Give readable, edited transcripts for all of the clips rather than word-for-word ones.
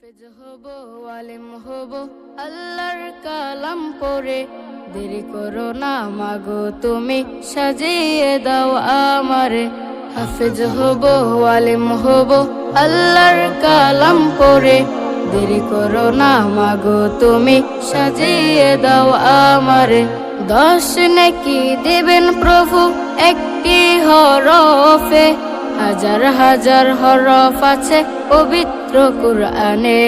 হাফেজ হব, আলেম হব, আল্লাহর কালাম পড়ে। দেরি করো না মাগো তুমি, সাজিয়ে দাও আমারে। হাফেজ হব, আলেম হব, আল্লাহর কালাম পড়ে। দেরি করো না মাগো তুমি, সাজিয়ে দাও আমারে। 10 নেকি দেবেন প্রভু একটি হরফে, হাজার হাজার হরফ আছে পবিত্র কুরআনে।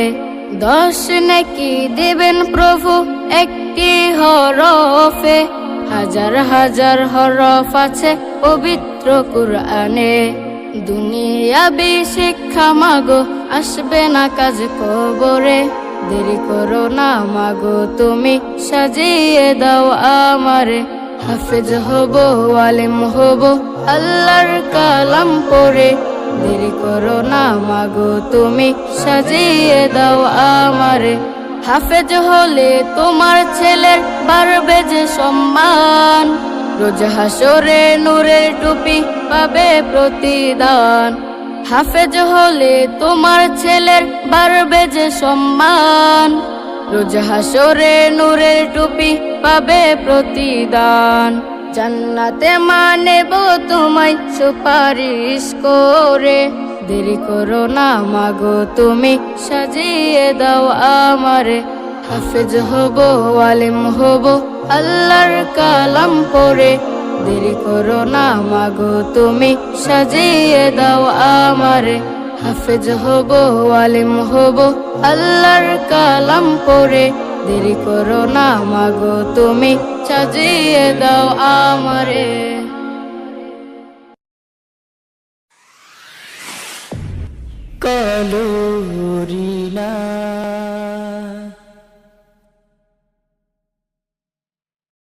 10 নেকি দেবেন প্রভু একটি হরফে, হাজার হাজার হরফ আছে পবিত্র কুরআনে। দুনিয়াবি শিক্ষা মাগো আসবে না কাজ কবরে। দেরি করো না মাগো তুমি, সাজিয়ে দাও আমারে। হাফেজ হব, আলেম হব, আল্লাহর কালাম পড়ে। দেরি করো না মাগো তুমি, সাজিয়ে দাও আমারে। হাফেজ হলে তোমার ছেলের বাড়বে যে সম্মান, রোজ হাসরে নূরের টুপি পাবে প্রতিদান। হাফেজ হলে তোমার ছেলের বাড়বে যে সম্মান, রোজ হাসরে নূরের টুপি পাবে প্রতিদান। জান্নাতে মানেব তোমায় সুপারিশ করে। দেরি করো না মাগো তুমি, সাজিয়ে দাও আমারে। হাফেজ হব, আলেম হব, আল্লাহর কালাম পড়ে। দেরি করো না মাগো তুমি, সাজিয়ে দাও আমারে। হাফেজ হব, আলেম হব, আল্লাহর কালাম পড়ে। দেরি করো না মাগো তুমি, সাজিয়ে দাও আমারে। কলরিনা